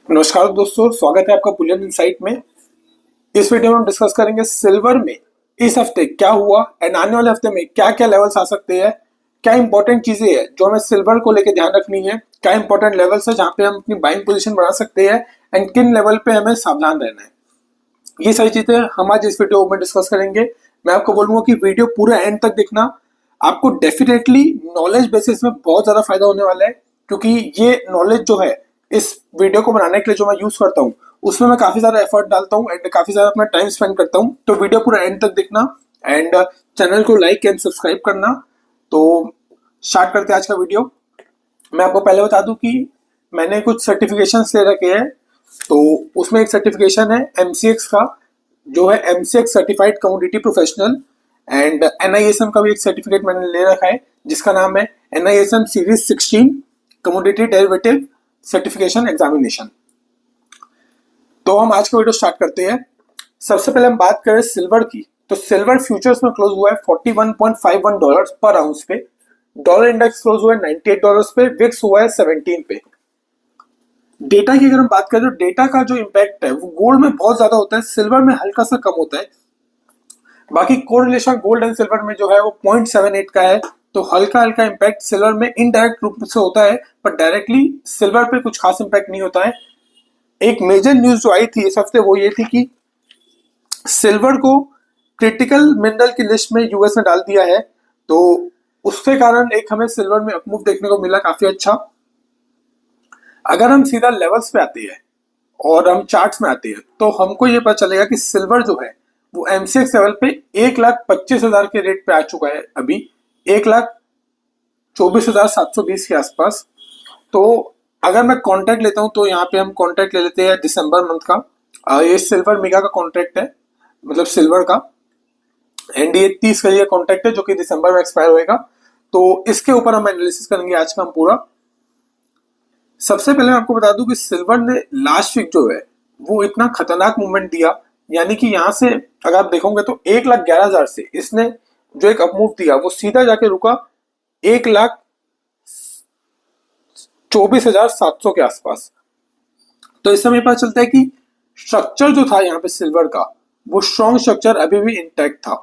नमस्कार दोस्तों, स्वागत है आपका बुलियन इनसाइट में। इस वीडियो में हम डिस्कस करेंगे सिल्वर में इस हफ्ते क्या हुआ एंड आने वाले हफ्ते में क्या क्या लेवल्स आ सकते हैं। क्या इंपॉर्टेंट चीजें हैं जो हमें सिल्वर को लेकर ध्यान रखनी है, क्या इंपॉर्टेंट लेवल्स है जहां पे हम अपनी बाइंग पोजीशन बढ़ा सकते हैं एंड किन लेवल पे हमें सावधान रहना है। ये सारी चीजें हम आज इस वीडियो में डिस्कस करेंगे। मैं आपको बोलूंगा कि वीडियो पूरा एंड तक देखना, आपको डेफिनेटली नॉलेज बेसिस में बहुत ज्यादा फायदा होने वाला है। क्योंकि ये नॉलेज जो है इस वीडियो को बनाने के लिए जो मैं यूज करता हूँ उसमें मैं काफी ज्यादा एफर्ट डालता हूँ एंड काफी ज्यादा अपना टाइम स्पेंड करता हूँ। तो वीडियो पूरा एंड तक देखना एंड चैनल को लाइक एंड सब्सक्राइब करना। तो स्टार्ट करते हैं आज का वीडियो। मैं आपको पहले बता दूं कि मैंने कुछ सर्टिफिकेशन ले रखे हैं। तो उसमें एक सर्टिफिकेशन है एमसीएक्स का, जो है MCX certified commodity professional, and NISM का भी एक सर्टिफिकेट मैंने ले रखा है जिसका नाम है NISM series 16 commodity derivative certification examination. तो हम आज का वीडियो स्टार्ट करते हैं। सबसे पहले हम बात करें सिल्वर की, तो सिल्वर फ्यूचर्स में क्लोज हुआ है $41.51 पर आउंस पे। डॉलर इंडेक्स क्लोज हुआ है $98 पे, विक्स हुआ है 17 पे। डेटा की अगर हम बात करें तो डेटा का जो इम्पैक्ट है वो गोल्ड में बहुत ज्यादा होता है, सिल्वर में हल्का सा कम होता है। बाकी कोरिलेशन गोल्ड एंड सिल्वर में जो है वो 0.78 का है। तो हल्का हल्का इम्पैक्ट सिल्वर में इनडायरेक्ट रूप से होता है, पर डायरेक्टली सिल्वर पे कुछ खास इम्पैक्ट नहीं होता है। एक मेजर न्यूज जो आई थी इस हफ्ते वो ये थी कि सिल्वर को क्रिटिकल मिनरल की लिस्ट में यूएस ने डाल दिया है। तो उसके कारण एक हमें सिल्वर में अपमूव देखने को मिला, काफी अच्छा। अगर हम सीधा लेवल्स पे आते हैं और हम चार्ट्स में आते हैं तो हमको ये पता चलेगा कि सिल्वर जो है वो एमसीएक्स लेवल पे 1,25,000 के रेट पे आ चुका है अभी, 1,24,720 के आसपास। तो अगर मैं कॉन्ट्रैक्ट लेता हूं तो यहाँ पे हम कॉन्ट्रैक्ट ले लेते हैं दिसंबर मंथ का। ये सिल्वर मेगा का कॉन्ट्रैक्ट है, मतलब सिल्वर का, एंड ये 30 का कॉन्ट्रैक्ट है जो कि दिसंबर में एक्सपायर होएगा। तो इसके ऊपर हम एनालिसिस करेंगे आज का हम पूरा। सबसे पहले मैं आपको बता दूं कि सिल्वर ने लास्ट वीक जो है वो इतना खतरनाक मूवमेंट दिया, यानी कि यहां से अगर आप देखोगे तो 1,11,000 से इसने जो एक अपमूव दिया वो सीधा जाके रुका 1,24,700 के आसपास। तो इस समय पता चलता है कि स्ट्रक्चर जो था यहाँ पे सिल्वर का वो स्ट्रॉन्ग स्ट्रक्चर अभी भी इंटैक्ट था।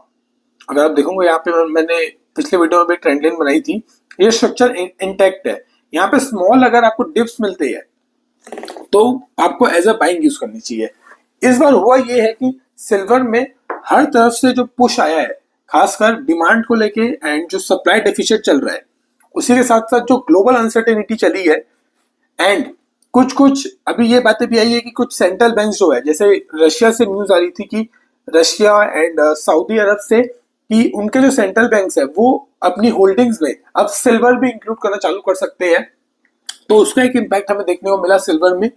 अगर आप देखोगे यहाँ पे मैंने पिछले वीडियो में भी ट्रेंड लाइन बनाई थी, ये स्ट्रक्चर इंटैक्ट है। यहाँ पे स्मॉल अगर आपको डिप्स मिलते हैं तो आपको एज अ बाइंग यूज करनी चाहिए। इस बार हुआ ये है कि सिल्वर में हर तरफ से जो पुश आया है, खासकर डिमांड को लेके एंड जो सप्लाई डेफिसिट चल रहा है, उसी के साथ साथ जो ग्लोबल अनसर्टेनिटी चली है, एंड कुछ कुछ अभी ये बातें भी आई है कि कुछ सेंट्रल बैंक जो है, जैसे रशिया से न्यूज आ रही थी कि रशिया एंड सऊदी अरब से कि उनके जो सेंट्रल बैंक्स है वो अपनी होल्डिंग्स में अब सिल्वर भी इंक्लूड करना चालू कर सकते हैं। तो उसका एक इम्पैक्ट हमें देखने को मिला सिल्वर में।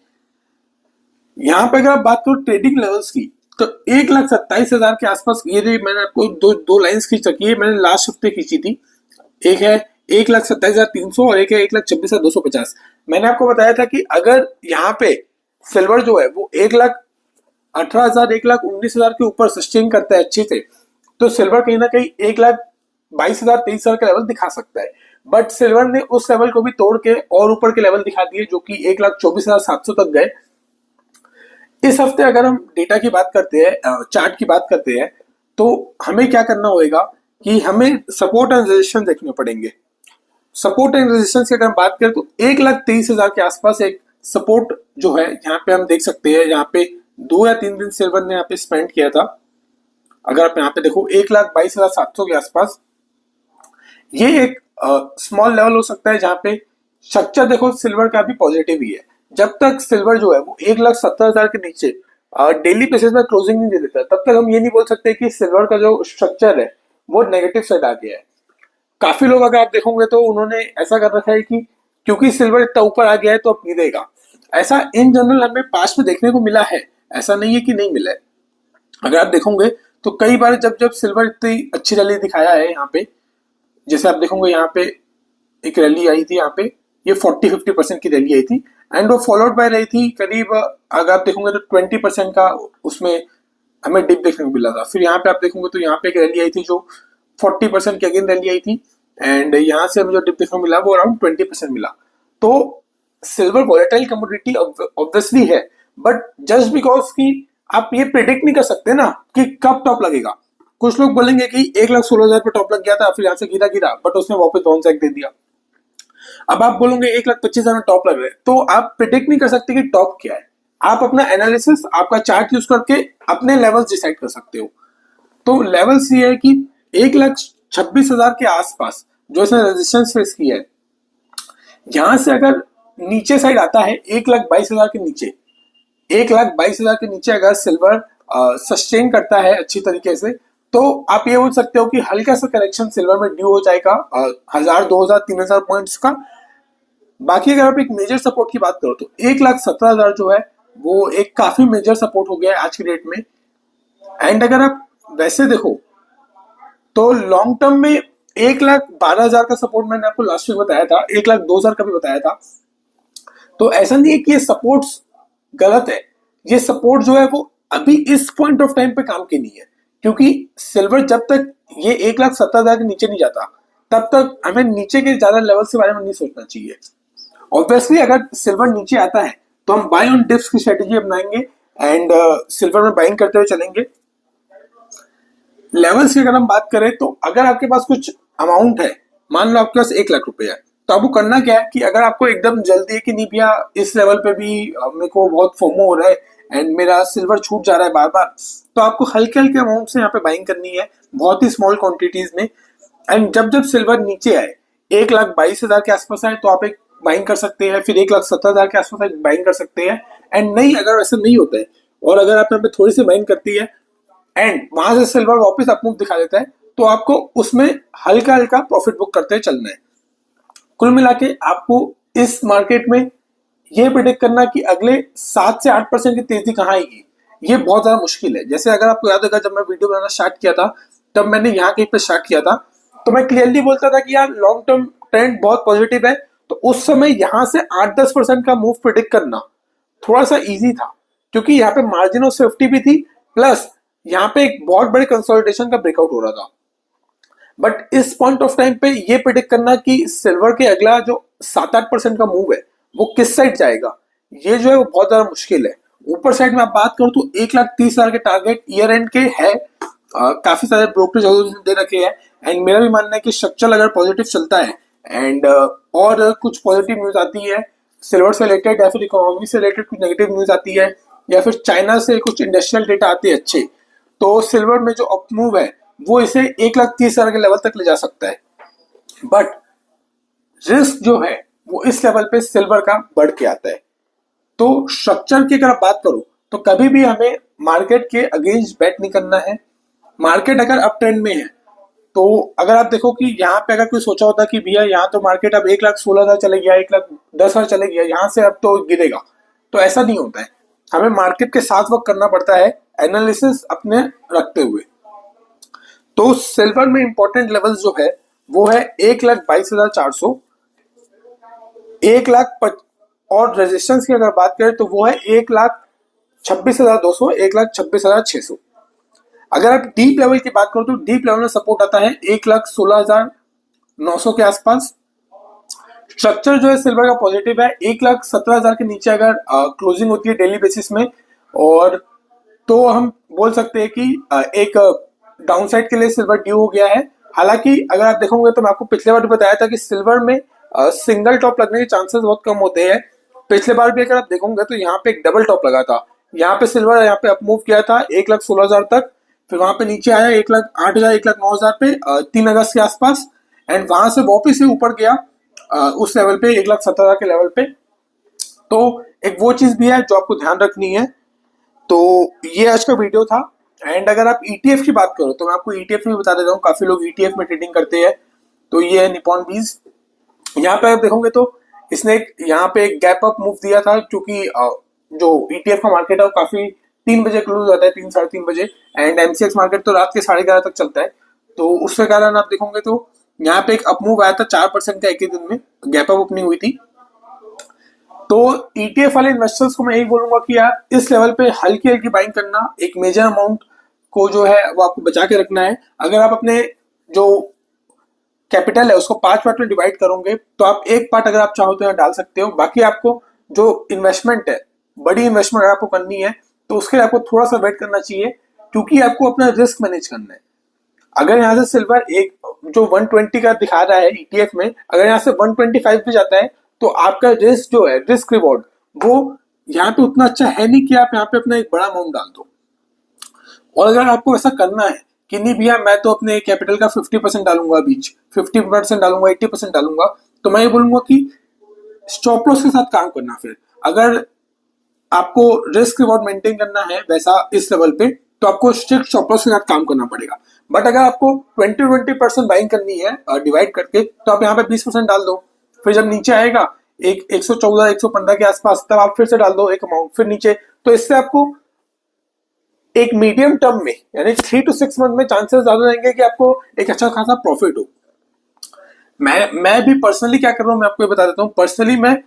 यहाँ पे अगर आप बात करो ट्रेडिंग लेवल्स की तो 1,27,000 के आसपास, ये जो मैंने आपको दो लाइंस खींच रखी है, मैंने लास्ट हफ्ते खींची थी। एक है 1,27,300 और एक है 1,26,250। मैंने आपको बताया था कि अगर यहाँ पे सिल्वर जो है वो 1,18,000 1,19,000 के ऊपर सस्टेन करता है अच्छे से, तो सिल्वर कहीं ना कहीं 1,22,000 23,000 का लेवल दिखा सकता है। बट सिल्वर ने उस लेवल को भी तोड़ के और ऊपर के लेवल दिखा दिए जो कि 1,24,700 तक गए। इस हफ्ते अगर हम डेटा की बात करते हैं, चार्ट की बात करते हैं, तो हमें क्या करना होगा कि हमें सपोर्ट एंड रेजिस्टेंस देखने पड़ेंगे। सपोर्ट एंड रेजिस्टेंस की अगर हम बात करें तो 1,23,000 के आसपास एक सपोर्ट जो है यहाँ पे हम देख सकते हैं। यहाँ पे 2 या 3 दिन सिल्वर ने यहाँ पे स्पेंड किया था। अगर आप यहाँ पे देखो 1,22,700 के आसपास ये एक स्मॉल लेवल हो सकता है जहां पे स्ट्रक्चर देखो सिल्वर का भी पॉजिटिव ही है। जब तक सिल्वर जो है वो 1,70,000 के नीचे डेली बेसिस में क्लोजिंग नहीं दे देता तब तक हम ये नहीं बोल सकते कि सिल्वर का जो स्ट्रक्चर है वो नेगेटिव साइड आ गया है। काफी लोग अगर आप देखोगे तो उन्होंने ऐसा कर रखा है कि क्योंकि सिल्वर इतना ऊपर आ गया है तो अब गिरेगा। ऐसा इन जनरल हमें पास्ट में देखने को मिला है, ऐसा नहीं है कि नहीं मिला है। अगर आप देखोगे तो कई बार जब जब सिल्वर इतनी अच्छी रैली दिखाया है यहाँ पे, जैसे आप देखोगे यहाँ पे एक रैली आई थी, यहाँ पे ये 40-50% की रैली आई थी एंड वो फॉलोड बाय रही थी करीब, अगर आप देखोगे तो 20% का उसमें हमें डिप देखने को मिला था। फिर यहाँ पे आप देखोगे तो यहाँ पे एक रैली आई थी जो 40% की अगेन रैली आई थी एंड यहाँ से हमें जो डिप देखने को मिला वो अराउंड 20% मिला। तो सिल्वर वॉलेटाइल कमोडिटी ऑब्वियसली है, बट जस्ट बिकॉज कि आप ये प्रिडिक्ट नहीं कर सकते ना कि कब टॉप लगेगा। कुछ लोग बोलेंगे कि 1,16,000 पे टॉप लग गया था, फिर यहाँ से गिरा गिरा, बट उसने वापस बाउंस बैक दे दिया। अब आप बोलोगे 1,25,000 में टॉप लग रहा है, तो आप प्रिडिक्ट नहीं कर सकते कि टॉप क्या है। आप अपना एनालिसिस, आपका चार्ट यूज करके अपने लेवल्स डिसाइड कर सकते हो। तो लेवल्स ये है कि 1,26,000 के आसपास जो इसने रेजिस्टेंस फेस किया है, यहां से अगर नीचे साइड आता है 1,22,000 के नीचे, 1,22,000 के नीचे अगर सिल्वर सस्टेन करता है अच्छी तरीके से, तो आप ये बोल सकते हो कि हल्का सा करेक्शन सिल्वर में ड्यू हो जाएगा 1,000, 2,000, 3,000 पॉइंट्स का। बाकी अगर आप एक मेजर सपोर्ट की बात करो तो 1,17,000 जो है वो एक काफी मेजर सपोर्ट हो गया है आज की डेट में। एंड अगर आप वैसे देखो तो लॉन्ग टर्म में 1,12,000 का सपोर्ट मैंने आपको लास्ट वीक बताया था, 1,02,000 का भी बताया था। तो ऐसा नहीं है कि ये सपोर्ट्स गलत है, ये सपोर्ट जो है वो अभी इस पॉइंट ऑफ टाइम पे काम की नहीं है, क्योंकि सिल्वर जब तक ये 1,70,000 के नीचे नहीं जाता तब तक हमें नीचे के ज्यादा लेवल के बारे में नहीं सोचना चाहिए। ऑब्वियसली अगर सिल्वर नीचे आता है तो हम बाय ऑन डिप्स की स्ट्रेटेजी अपनाएंगे एंड सिल्वर में बाइंग करते हुए चलेंगे। लेवल्स की अगर हम बात करें तो अगर आपके पास कुछ अमाउंट है, मान लो आपके पास 1,00,000 रुपए है, तो आपको करना क्या है कि अगर आपको एकदम जल्दी है कि नहीं भैया इस लेवल पे भी मेरे को बहुत फोमो हो रहा है एंड मेरा सिल्वर छूट जा रहा है बार बार, तो आपको हल्के हल्के अमाउंट से यहाँ पे बाइंग करनी है, बहुत ही स्मॉल क्वांटिटीज में। एंड जब जब सिल्वर नीचे आए 1,22,000 के आसपास आए तो आप एक बाइंग कर सकते हैं, फिर 1,70,000 के आसपास बाइंग कर सकते हैं। एंड नहीं, अगर वैसे नहीं होता है और अगर आप यहाँ पे थोड़ी सी बाइंग करती है एंड वहां से सिल्वर वापस अपमूव दिखा देता है, तो आपको उसमें हल्का हल्का प्रॉफिट बुक करते चलना है। कुल मिला के आपको इस मार्केट में ये प्रिडिक्ट करना कि अगले 7 से 8% की तेजी कहाँ आएगी, ये बहुत ज्यादा मुश्किल है। जैसे अगर आपको याद होगा जब मैं वीडियो बनाना स्टार्ट किया था तब मैंने यहाँ कहीं पे स्टार्ट किया था, तो मैं क्लियरली बोलता था कि यार लॉन्ग टर्म ट्रेंड बहुत पॉजिटिव है। तो उस समय यहाँ से 8-10% का मूव प्रिडिक्ट करना थोड़ा सा इजी था, क्योंकि यहाँ पे मार्जिन ऑफ सेफ्टी भी थी, प्लस यहाँ पे एक बहुत बड़े कंसोलिडेशन का ब्रेकआउट हो रहा था। बट इस पॉइंट ऑफ टाइम पे ये प्रिडिक्ट करना कि सिल्वर के अगला जो 7-8% का मूव है वो किस साइड जाएगा, ये जो है वो बहुत ज्यादा मुश्किल है। ऊपर साइड में आप बात करूं तो 1,30,000 के टारगेट ईयर एंड के है, काफी सारे ब्रोकरेज दे रखे हैं। एंड मेरा भी मानना है कि स्ट्रक्चर अगर पॉजिटिव चलता है एंड और कुछ पॉजिटिव न्यूज आती है सिल्वर से रिलेटेड, या फिर इकोनॉमी से रिलेटेड कुछ नेगेटिव न्यूज आती है, या फिर चाइना से कुछ इंडस्ट्रियल डेटा आते हैं अच्छे, तो सिल्वर में जो अप मूव है वो इसे 1,30,000 के लेवल तक ले जा सकता है। बट रिस्क जो है वो इस लेवल पे सिल्वर का बढ़ के आता है। तो स्ट्रक्चर की अगर आप बात करो तो कभी भी हमें मार्केट के अगेंस्ट बेट नहीं करना है। मार्केट अगर अप ट्रेंड में है तो अगर आप देखो कि यहाँ पे अगर कोई सोचा होता कि भैया यहाँ तो मार्केट अब 1,16,000 चले गया, 1,10,000 चले गया, यहाँ से अब तो गिरेगा, तो ऐसा नहीं होता है। हमें मार्केट के साथ वर्क करना पड़ता है एनालिसिस अपने रखते हुए। तो सिल्वर में इंपॉर्टेंट लेवल्स जो है वो है 1,22,400, 1,00,000, और रेजिस्टेंस की अगर बात करें तो वो है 1,26,200, 1,26,600। अगर आप डीप लेवल की बात करो तो डीप लेवल में सपोर्ट आता है 1,16,900 के आसपास। स्ट्रक्चर जो है सिल्वर का पॉजिटिव है, 1,17,000 के नीचे अगर क्लोजिंग होती है डेली बेसिस में, और तो हम बोल सकते हैं कि एक डाउन साइड के लिए सिल्वर ड्यू हो गया है। हालांकि अगर आप देखोगे तो मैं आपको पिछले बार भी बताया था कि सिल्वर में सिंगल टॉप लगने के चांसेस बहुत कम होते हैं। पिछले बार भी अगर आप देखोगे तो यहाँ पे एक डबल टॉप लगा था, यहाँ पे सिल्वर यहाँ पे अपमूव किया था 1,16,000 तक, फिर वहां पे नीचे आया 1,08,000, 1,09,000 पे 3 अगस्त के आसपास, एंड वहां से वापिस से ऊपर गया उस लेवल पे 1,17,000 के लेवल पे। तो एक वो चीज भी है जो आपको ध्यान रखनी है। तो ये आज का वीडियो था। एंड अगर आप ईटीएफ की बात करो तो मैं आपको ईटीएफ भी बता देता हूँ, काफी लोग ईटीएफ में ट्रेडिंग करते हैं। तो ये है निपॉन बीज। यहाँ पे आप देखोगे तो इसने यहाँ पे एक गैप अप मूव दिया था, क्योंकि जो ईटीएफ का मार्केट है वो काफी 3 बजे क्लोज होता है, 3 साढ़े 3 बजे, एंड एमसीएक्स मार्केट तो रात के 11:30 तक चलता है। तो उसके कारण आप देखोगे तो यहाँ पे एक अप मूव आया था 4% का एक ही दिन में, गैप अप ओपनिंग हुई थी। तो ईटीएफ वाले इन्वेस्टर्स को मैं यही बोलूंगा कि यार इस लेवल पे हल्की हल्की बाइंग करना, एक मेजर अमाउंट को जो है वो आपको बचा के रखना है। अगर आप अपने जो कैपिटल है उसको 5 पार्ट में डिवाइड करोगे तो आप एक पार्ट अगर आप चाहो तो यहाँ डाल सकते हो। बाकी आपको जो इन्वेस्टमेंट है, बड़ी इन्वेस्टमेंट अगर आपको करनी है तो उसके लिए आपको थोड़ा सा वेट करना चाहिए, क्योंकि आपको अपना रिस्क मैनेज करना है। अगर यहाँ से सिल्वर एक जो 120 का दिखा रहा है ईटीएफ में, अगर यहाँ से 125 भी जाता है तो आपका रिस्क जो है, रिस्क रिवॉर्ड, वो यहाँ पे उतना अच्छा है नहीं कि आप यहाँ पे अपना एक बड़ा अमाउंट डाल दो। और अगर आपको ऐसा करना है कि नहीं भैया मैं तो अपने कैपिटल का 50% डालूंगा, बीच 50% डालूंगा, 80% डालूंगा, तो मैं ये बोलूंगा कि स्टॉप लॉस के साथ काम करना। फिर अगर आपको रिस्क रिवॉर्ड मेंटेन करना है वैसा इस लेवल पे, तो आपको स्ट्रिक्ट स्टॉप लॉस के साथ काम करना पड़ेगा। बट अगर आपको 20% बाइंग करनी है डिवाइड करके, तो आप यहाँ पे 20% डाल दो। फिर जब नीचे आएगा एक 114 115 के आसपास, तब आप फिर से डाल दो एक अमाउंट, फिर नीचे। तो इससे आपको एक मीडियम टर्म में यानी 3 to 6 मंथ में चांसेस ज्यादा रहेंगे कि आपको एक अच्छा खासा प्रॉफिट हो। मैं भी पर्सनली क्या कर रहा हूँ मैं आपको ये बता देता हूँ। पर्सनली मैं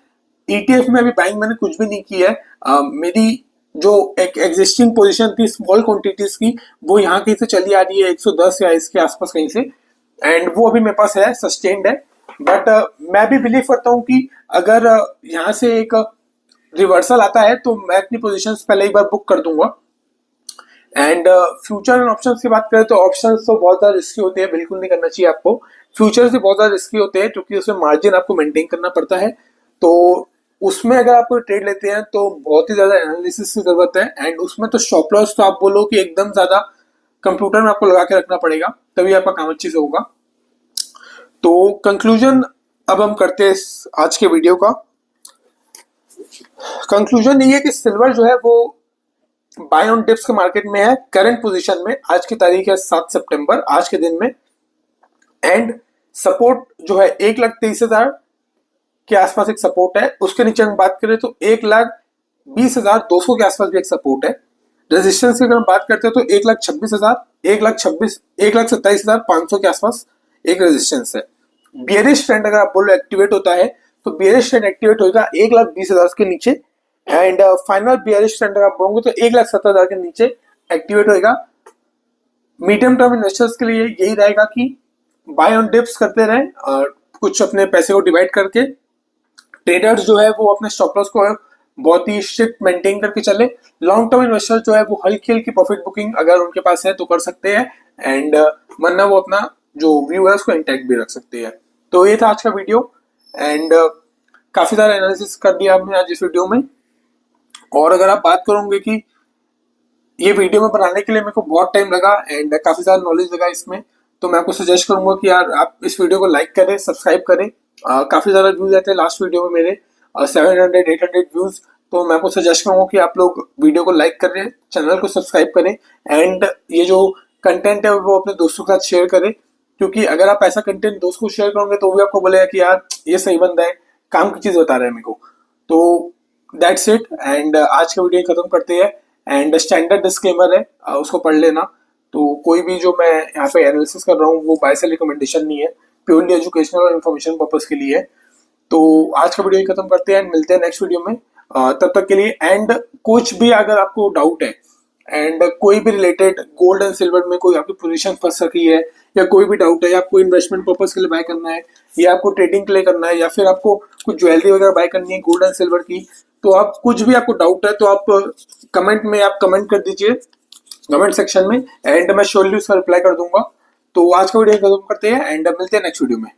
ईटीएफ में अभी बाइंग मैंने कुछ भी नहीं की है। मेरी जो एक एग्जिस्टिंग पोजीशन थी स्मॉल क्वांटिटीज की, वो यहाँ कहीं से चली आ रही है 110 या इसके आसपास कहीं से, एंड वो अभी मेरे पास है, सस्टेन्ड है। बट मैं भी बिलीव करता हूँ कि अगर यहाँ से एक रिवर्सल आता है तो मैं अपनी पोजीशन पहले एक बार बुक कर दूंगा। एंड फ्यूचर एंड ऑप्शंस की बात करें तो ऑप्शंस तो बहुत ज्यादा रिस्की होते हैं, बिल्कुल नहीं करना चाहिए आपको। फ्यूचर से बहुत ज्यादा रिस्की होते हैं क्योंकि उसमें मार्जिन आपको मेंटेन करना पड़ता है। तो उसमें अगर आप कोई ट्रेड लेते हैं तो बहुत ही ज्यादा एनालिसिस की जरूरत है, एंड उसमें तो स्टॉप लॉस तो आप बोलो कि एकदम ज्यादा कंप्यूटर में आपको लगा के रखना पड़ेगा, तभी आपका काम अच्छे से होगा। तो कंक्लूजन अब हम करते हैं आज के वीडियो का। कंक्लूजन ये है कि सिल्वर जो है वो बाय ऑन डिप्स के मार्केट में है करंट पोजीशन में। आज की तारीख है 7 सितंबर, आज के दिन में। एंड सपोर्ट जो है 1,23,000 के आसपास एक सपोर्ट है। उसके नीचे हम बात करें तो 1,20,200 के आसपास भी एक सपोर्ट है। रेजिस्टेंस की अगर हम बात करते हैं तो 1,26,000, 1,27,500 के आसपास एक रेजिस्टेंस है। बियरिश ट्रेंड अगर आप बोलो एक्टिवेट होता है तो बियरिश ट्रेंड एक्टिवेट होगा 1,20,000 के नीचे, एंड फाइनल बियरिश ट्रेंड अगर आप बोलोगे तो 1,70,000 के नीचे एक्टिवेट होगा। मीडियम टर्म इन्वेस्टर्स के लिए यही रहेगा कि बाय ऑन डिप्स करते रहें और कुछ अपने पैसे को डिवाइड करके। ट्रेडर्स जो है वो अपने स्टॉप लॉस को बहुत ही स्ट्रिक्ट मेंटेन करके चले। लॉन्ग टर्म इन्वेस्टर्स जो है वो हल्की हल्की प्रॉफिट बुकिंग अगर उनके पास है तो कर सकते हैं, एंड वरना वो अपना जो व्यू है उसको इंटैक्ट भी रख सकते हैं। तो ये था आज का वीडियो, एंड काफी सारा एनालिसिस कर दिया हमने आज इस वीडियो में। और अगर आप बात करोगे कि ये वीडियो में बनाने के लिए मेरे को बहुत टाइम लगा एंड काफी सारा नॉलेज लगा इसमें, तो मैं आपको सजेस्ट करूंगा कि यार आप इस वीडियो को लाइक करें, सब्सक्राइब करें। काफी ज्यादा व्यूज आते हैं लास्ट वीडियो में मेरे 700-800 व्यूज। तो मैं आपको सजेस्ट करूंगा कि आप लोग वीडियो को लाइक करें, चैनल को सब्सक्राइब करें, एंड ये जो कंटेंट है वो अपने दोस्तों के साथ शेयर करें, क्योंकि अगर आप ऐसा कंटेंट दोस्तों को शेयर करोगे तो वो भी आपको बोलेगा कि यार ये सही बंदा है, काम की चीज बता रहा है मेरे को। तो दैट्स इट, एंड आज का वीडियो खत्म करते हैं। एंड स्टैंडर्ड डिस्क्लेमर है, उसको पढ़ लेना। तो कोई भी जो मैं यहाँ पे एनालिसिस कर रहा हूँ वो बाय सेल रिकमेंडेशन नहीं है, प्योरली एजुकेशनल और इन्फॉर्मेशन पर्पस के लिए है। तो आज का वीडियो खत्म करते हैं एंड मिलते हैं नेक्स्ट वीडियो में। तब तक के लिए, एंड कुछ भी अगर आपको डाउट है एंड कोई भी रिलेटेड गोल्ड एंड सिल्वर में कोई आपकी पोजीशन फंस रखी है, या कोई भी डाउट है, आपको इन्वेस्टमेंट पर्पस के लिए बाय करना है, या आपको ट्रेडिंग के लिए करना है, या फिर आपको कुछ ज्वेलरी वगैरह बाय करनी है गोल्ड एंड सिल्वर की, तो आप कुछ भी आपको डाउट है तो आप कमेंट में आप कमेंट कर दीजिए कमेंट सेक्शन में, एंड मैं श्योरली उसका रिप्लाई कर दूंगा। तो आज का वीडियो खत्म करते हैं एंड मिलते हैं नेक्स्ट वीडियो में।